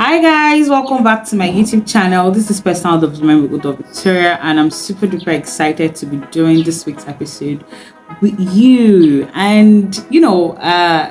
Hi guys, welcome back to my YouTube channel. This is Personal Development with Dr. Victoria, and I'm super duper excited to be doing this week's episode with you. And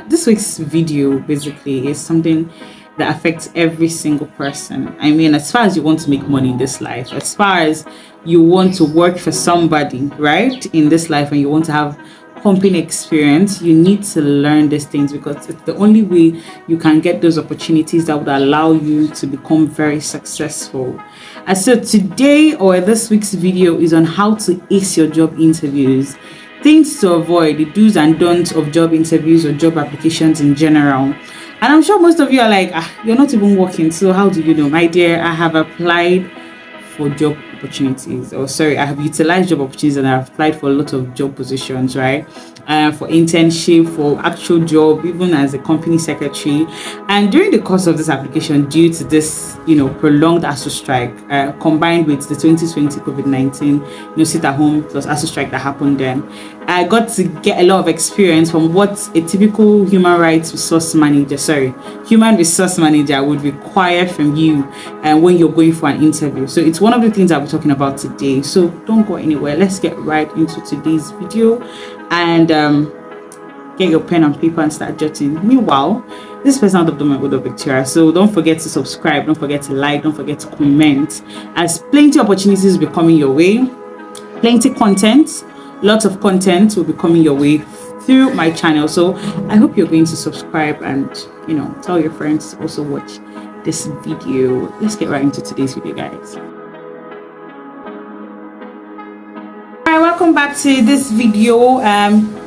this week's video basically is something that affects every single person. I mean, as far as you want to make money in this life, as far as you want to work for somebody, right, in this life, and you want to have company experience, you need to learn these things because it's the only way you can get those opportunities that would allow you to become very successful. And so today, or this week's video, is on how to ace your job interviews, things to avoid, the do's and don'ts of job interviews or job applications in general. And I'm sure most of you are like, you're not even working, so how do you know? My dear, I have applied for job opportunities, I have utilized job opportunities, and I've applied for a lot of job positions, right? For internship, for actual job, even as a company secretary. And during the course of this application, due to this, prolonged ASU strike, combined with the 2020 COVID-19, sit at home plus ASU strike that happened then, I got to get a lot of experience from what a typical human resource manager would require from you when you're going for an interview. So it's one of the things I'll be talking about today. So don't go anywhere. Let's get right into today's video and get your pen and paper and start jotting. Meanwhile, this is Personal Development with Dr. Victoria. So don't forget to subscribe, don't forget to like, don't forget to comment, as plenty of opportunities will be coming your way. Plenty content. Lots of content will be coming your way through my channel. So I hope you're going to subscribe and tell your friends to also watch this video. Let's get right into today's video, guys. Alright, welcome back to this video.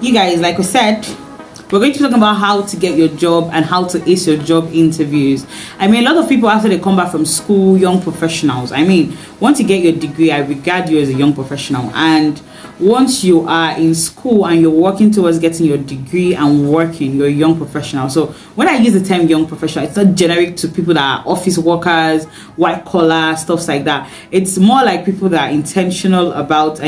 You guys, like I said, we're going to be talking about how to get your job and how to ace your job interviews. I mean, a lot of people after they come back from school, young professionals. I mean, once you get your degree, I regard you as a young professional. And once you are in school and you're working towards getting your degree and working, you're a young professional. So when I use the term young professional, it's not generic to people that are office workers, white collar, stuff like that. It's more like people that are intentional about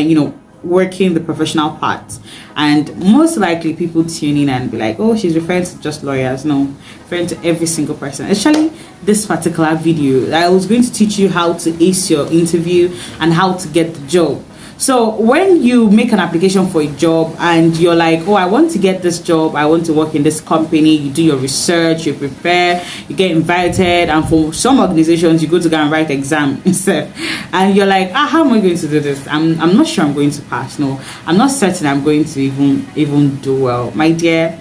working the professional part. And most likely people tune in and be like, oh, she's referring to just lawyers. No, referring to every single person. Actually, this particular video, I was going to teach you how to ace your interview and how to get the job. So when you make an application for a job and you're like, oh, I want to get this job, I want to work in this company, you do your research, you prepare, you get invited, and for some organizations you go to go and write exam instead, and you're like, how am I going to do this? I'm not sure I'm going to pass. No, I'm not certain I'm going to even do well. My dear,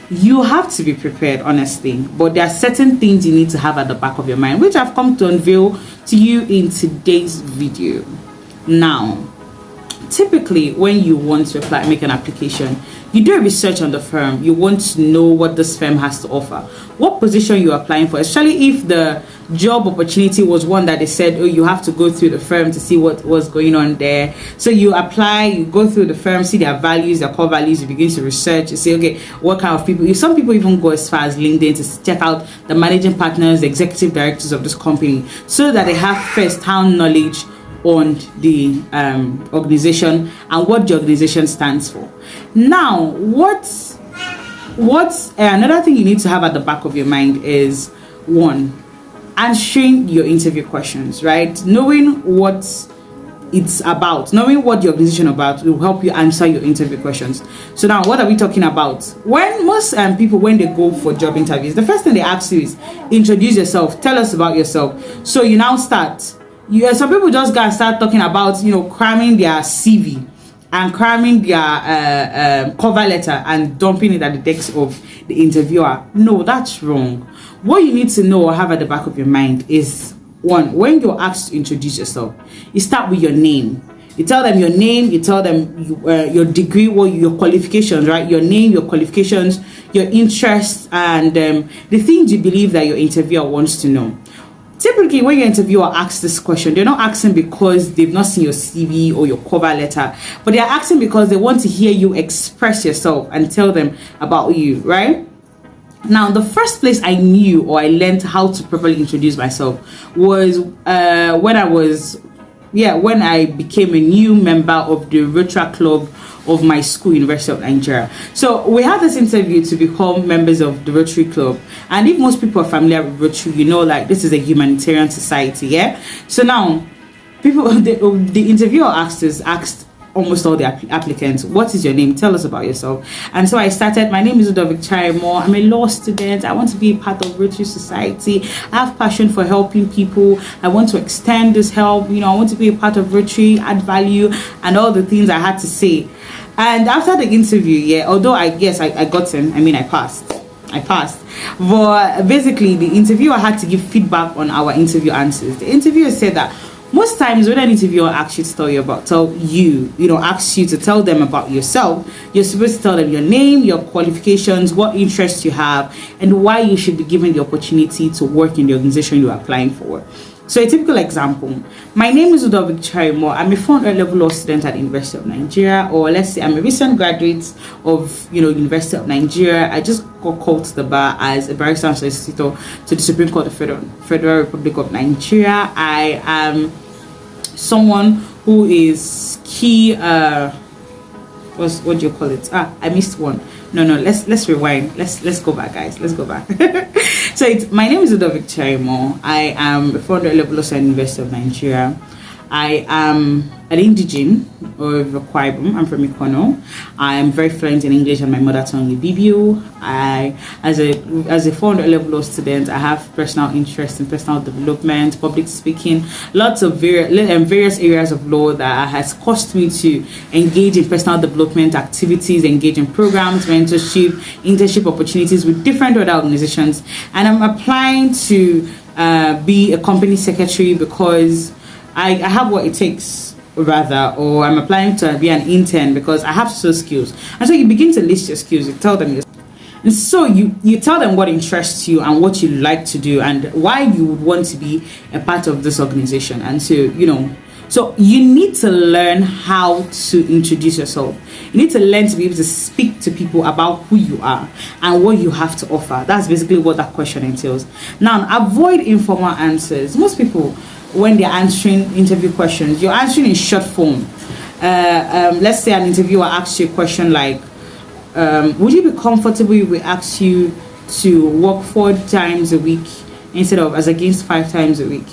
you have to be prepared, honestly, but there are certain things you need to have at the back of your mind, which I've come to unveil to you in today's video. Now, typically when you want to make an application, you do a research on the firm. You want to know what this firm has to offer, what position you're applying for, especially if the job opportunity was one that they said, oh, you have to go through the firm to see what was going on there. So you apply, you go through the firm, see their values, their core values, you begin to research, you say, okay, what kind of people. Some people even go as far as LinkedIn to check out the managing partners, the executive directors of this company, so that they have first-hand knowledge on the organization and what the organization stands for. Now, what's another thing you need to have at the back of your mind is, one, answering your interview questions, right? Knowing what it's about, knowing what the organization is about will help you answer your interview questions. So now, what are we talking about? When most people, when they go for job interviews, the first thing they ask you is, introduce yourself, tell us about yourself. So you now start. Some people just gotta start talking about, cramming their CV and cramming their cover letter and dumping it at the desk of the interviewer. No, that's wrong. What you need to know or have at the back of your mind is, one, when you're asked to introduce yourself, you start with your name. You tell them your name, you tell them your degree, your qualifications, right? Your name, your qualifications, your interests, and the things you believe that your interviewer wants to know. Typically, when your interviewer asks this question, they're not asking because they've not seen your CV or your cover letter, but they're asking because they want to hear you express yourself and tell them about you, right? Now, the first place I knew or I learned how to properly introduce myself was when I was when I became a new member of the Rotary Club of my school, University of Nigeria. So we had this interview to become members of the Rotary Club, and if most people are familiar with Rotary, you know, like, this is a humanitarian society. So now people, the interviewer asked almost all the applicants, what is your name, tell us about yourself. And so I started, my name is Ludovic Chaimo, I'm a law student, I want to be a part of Rotary Society, I have passion for helping people, I want to extend this help, I want to be a part of Rotary, add value, and all the things I had to say. And after the interview, although I got in, I passed, but basically the interviewer had to give feedback on our interview answers. The interviewer said that most times when an interviewer asks you to asks you to tell them about yourself, you're supposed to tell them your name, your qualifications, what interests you have, and why you should be given the opportunity to work in the organization you are applying for. So a typical example, my name is Ludovic Chaimo. I'm a 400 level law student at the University of Nigeria, or let's say I'm a recent graduate of University of Nigeria. I just got called to the bar as a barrister and solicitor to the Supreme Court of Federal Republic of Nigeria. I am someone who is key what do you call it? I missed one. No, let's rewind. Let's go back, guys. Let's go back. So my name is Ludovic Chaimo. I am a 400 level law student at the University of Nigeria. I am an indigene of Kwaibum. I'm from Ikono. I am very fluent in English and my mother tongue is Ibibio. As a 400 level law student, I have personal interest in personal development, public speaking, lots of various areas of law that has caused me to engage in personal development activities, engage in programs, mentorship, internship opportunities with different other organizations. And I'm applying to be a company secretary because I have what it takes, rather, or I'm applying to be an intern because I have social skills. And so you begin to list your skills, you tell them and so you tell them what interests you and what you like to do and why you would want to be a part of this organization. And so so you need to learn how to introduce yourself. You need to learn to be able to speak to people about who you are and what you have to offer. That's basically what that question entails. Now, avoid informal answers. Most people, when they're answering interview questions, you're answering in short form. Let's say an interviewer asks you a question like, would you be comfortable if we asked you to work 4 times a week instead of as against 5 times a week?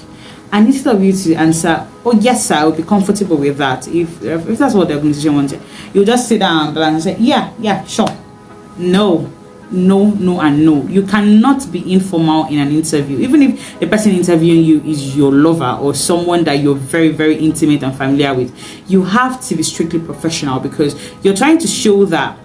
And instead of you to answer, oh yes sir, I would be comfortable with that, if that's what the organization wanted, you just sit down and say yeah sure. No, and no. You cannot be informal in an interview, even if the person interviewing you is your lover or someone that you're very, very intimate and familiar with. You have to be strictly professional because you're trying to show that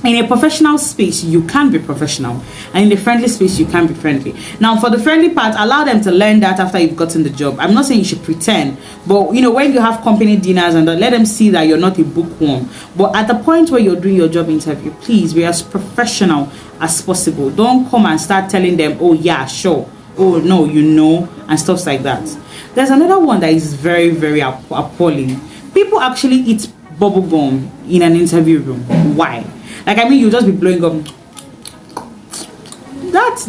in a professional space you can be professional, and in a friendly space you can be friendly. Now, for the friendly part, allow them to learn that after you've gotten the job. I'm not saying you should pretend, but when you have company dinners and let them see that you're not a bookworm. But at the point where you're doing your job interview, please be as professional as possible. Don't come and start telling them, oh yeah, sure, oh no, and stuff like that. There's another one that is very, very appalling. People actually eat bubble gum in an interview room. Why? You just be blowing up. That's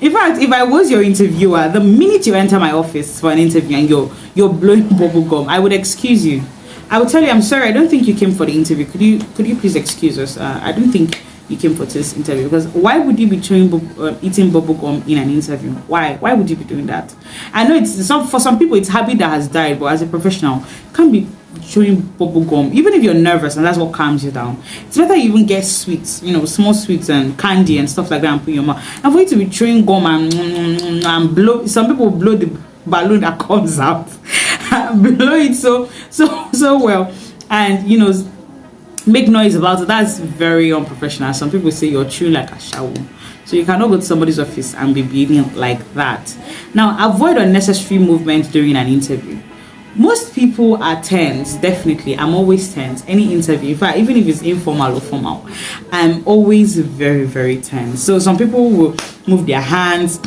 in fact, if I was your interviewer, the minute you enter my office for an interview and you're blowing bubble gum, I would excuse you. I would tell you, I'm sorry, I don't think you came for the interview. Could you please excuse us? I don't think you came for this interview, because why would you be eating bubble gum in an interview? Why would you be doing that? I know for some people it's habit that has died, but as a professional, you can't be chewing bubble gum, even if you're nervous and that's what calms you down. It's better you even get sweets, small sweets and candy and stuff like that and put in your mouth, and for you to be chewing gum and blow. Some people blow the balloon that comes out blow it so well, and make noise about it. That's very unprofessional. Some people say you're chewing like a shower, so you cannot go to somebody's office and be behaving like that. Now, avoid unnecessary movement during an interview. Most people are tense. Definitely, I'm always tense. Any interview, in fact, even if it's informal or formal, I'm always very, very tense. So some people will move their hands,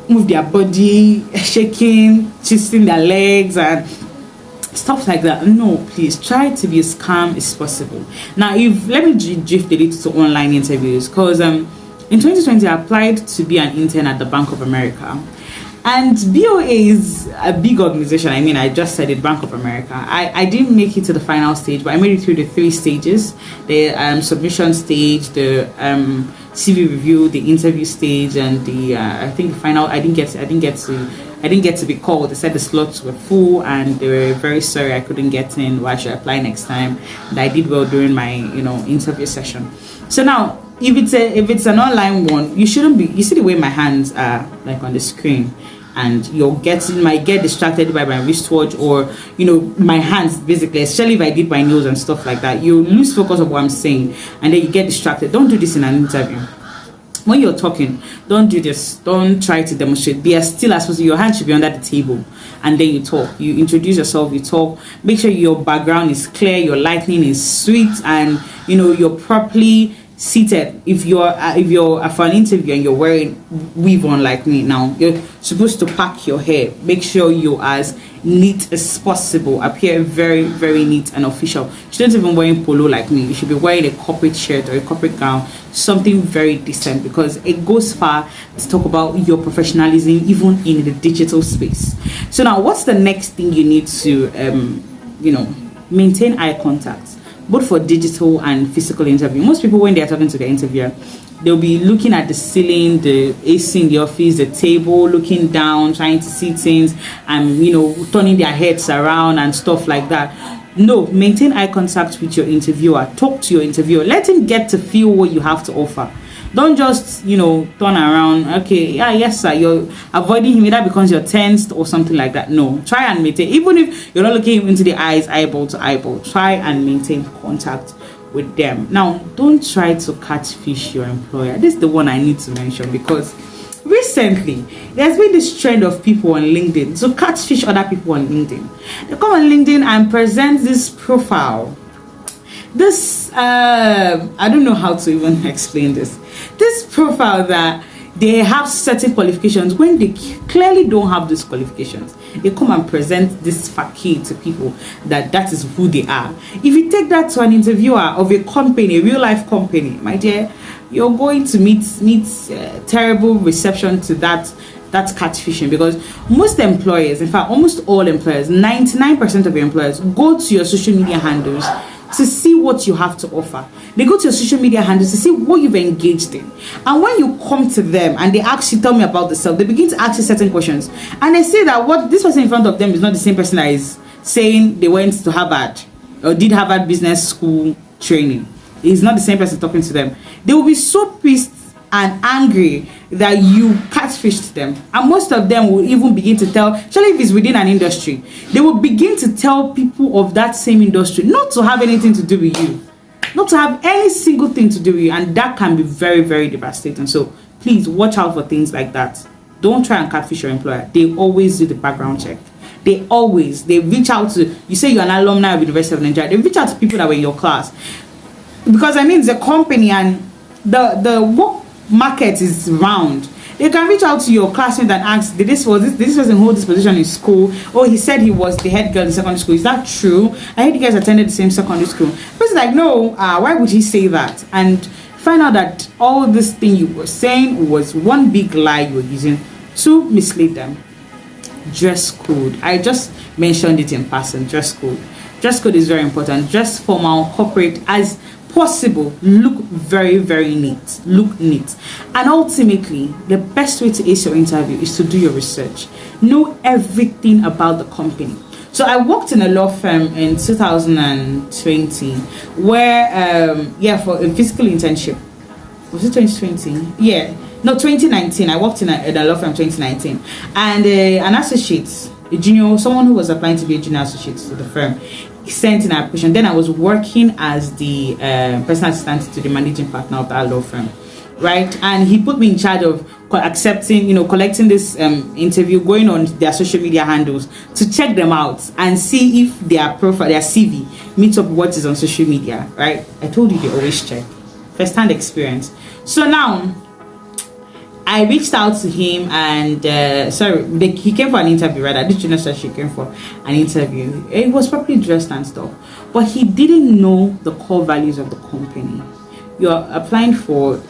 move their body, shaking, twisting their legs and stuff like that. No, please try to be as calm as possible. Now, let me drift a little to online interviews, because in 2020 I applied to be an intern at the Bank of America. And BOA is a big organization. I mean, I just said it, Bank of America. I didn't make it to the final stage, but I made it through the 3 stages: the submission stage, the CV review, the interview stage, and the I think the final. I didn't get to be called. They said the slots were full, and they were very sorry I couldn't get in. Why should I apply next time? And I did well during my interview session. So now, if it's an online one, you shouldn't be. You see the way my hands are like on the screen, and might get distracted by my wristwatch or my hands, basically, especially if I did my nails and stuff like that. You lose focus of what I'm saying, and then you get distracted. Don't do this in an interview. When you're talking, don't do this. Don't try to demonstrate. Be as still as possible. Your hand should be under the table, and then you talk. You introduce yourself. You talk. Make sure your background is clear. Your lighting is sweet, and you're properly seated. If you're for an interview and you're wearing weave on like me now, you're supposed to pack your hair. Make sure you're as neat as possible. Appear very, very neat and official. You shouldn't even wearing polo like me. You should be wearing a corporate shirt or a corporate gown, something very decent, because it goes far to talk about your professionalism even in the digital space. So now, what's the next thing you need to maintain eye contact, both for digital and physical interview. Most people, when they're talking to the interviewer, they'll be looking at the ceiling, the AC in the office, the table, looking down, trying to see things, and turning their heads around and stuff like that. No, maintain eye contact with your interviewer. Talk to your interviewer. Let him get to feel what you have to offer. Don't just turn around. Okay, yeah, yes sir, you're avoiding him, either because you're tensed or something like that. No, try and maintain, even if you're not looking him into the eyes, eyeball to eyeball, try and maintain contact with them. Now, don't try to catfish your employer. This is the one I need to mention, because recently there's been this trend of people on LinkedIn to catfish other people on LinkedIn. They come on LinkedIn and present this profile. This I don't know how to even explain this profile that they have certain qualifications when they clearly don't have those qualifications. They come and present this facade to people that is who they are. If you take that to an interviewer of a company, a real life company, my dear, you're going to meet terrible reception to that catfishing, because most employers, in fact almost all employers, 99% of your employers, go to your social media handles to see what you have to offer. They go to your social media handles to see what you've engaged in. And when you come to them and they ask you, tell me about themselves, they begin to ask you certain questions. And they say that what this person in front of them is not the same person that is saying they went to Harvard or did Harvard Business School training. It's not the same person talking to them. They will be so pissed and angry that you catfished them, and most of them will even begin to tell, especially if it's within an industry, they will begin to tell people of that same industry not to have anything to do with you, not to have any single thing to do with you, and that can be very, very devastating. So please watch out for things like that. Don't try and catfish your employer. They always do the background check. They reach out to you. Say you're an alumni of University of Nigeria, they reach out to people that were in your class, because I mean it's a company and the work market is round. They can reach out to your classmate and ask, did this person hold this position in school? Oh, he said he was the head girl in secondary school. Is that true? I heard you guys attended the same secondary school. The person's like, no, why would he say that? And find out that all this thing you were saying was one big lie you were using to mislead them. Dress code. I just mentioned it in passing. Dress code. Dress code is very important. Dress formal, corporate, as possible. Look very, very neat. Look neat. And ultimately, the best way to ace your interview is to do your research. Know everything about the company. So I worked in a law firm in 2020 where for a physical internship. Was it 2020? Yeah. No, 2019. I worked in a law firm 2019. And an associate, a junior, someone who was applying to be a junior associate to the firm, sent in an application. Then I was working as the personal assistant to the managing partner of that law firm, right? And he put me in charge of accepting, collecting this interview, going on their social media handles to check them out and see if their profile, their CV meets up what is on social media, right? I told you they always check. First-hand experience. So now I reached out to him and he came for an interview, right? I did she came for an interview. He was properly dressed and stuff, but he didn't know the core values of the company. You're applying to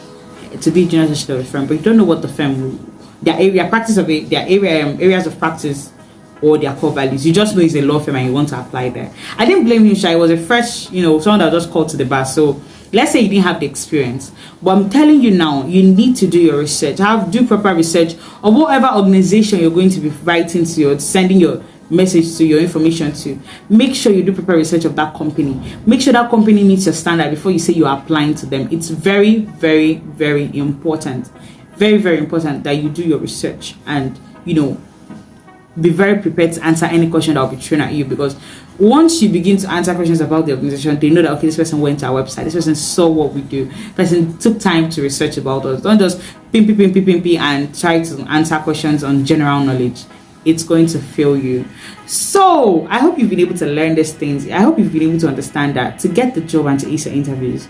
be a junior associate of a firm, but you don't know what the firm their area practice of it, their areas of practice, or their core values. You just know it's a law firm and you want to apply there. I didn't blame him, Sha. It was a fresh, someone that just called to the bar. So let's say you didn't have the experience, but I'm telling you now, you need to do your research. Do proper research on whatever organization you're going to be writing to or sending your message to, your information to. Make sure you do proper research of that company. Make sure that company meets your standard before you say you are applying to them. It's very, very, very important. Very, very important that you do your research and be very prepared to answer any question that will be thrown at you, because once you begin to answer questions about the organization, they know that, okay, this person went to our website, this person saw what we do, this person took time to research about us. Don't just pim and try to answer questions on general knowledge. It's going to fail you. So I hope you've been able to learn these things. I hope you've been able to understand that to get the job and to ace your interviews,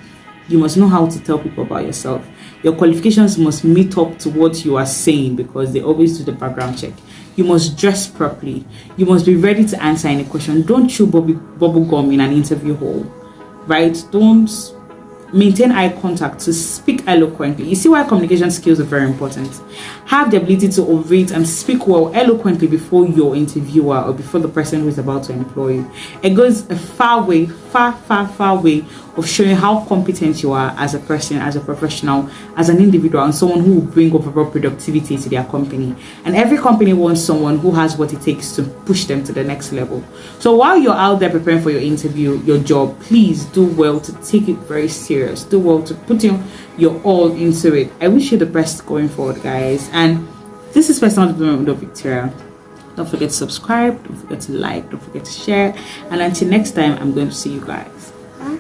you must know how to tell people about yourself. Your qualifications must meet up to what you are saying, because they always do the background check. You must dress properly. You must be ready to answer any question. Don't chew bubble gum in an interview hall, right? Don't maintain eye contact, to speak eloquently. You see why communication skills are very important. Have the ability to orate and speak well eloquently before your interviewer or before the person who is about to employ you. It goes a far way of showing how competent you are as a person, as a professional, as an individual, and someone who will bring overall productivity to their company. And every company wants someone who has what it takes to push them to the next level. So while you're out there preparing for your interview, your job, please do well to take it very serious. Do well to put your all into it. I wish you the best going forward, guys. And this is Personal Development with Victoria. Don't forget to subscribe, don't forget to like, don't forget to share. And until next time, I'm going to see you guys. Bye.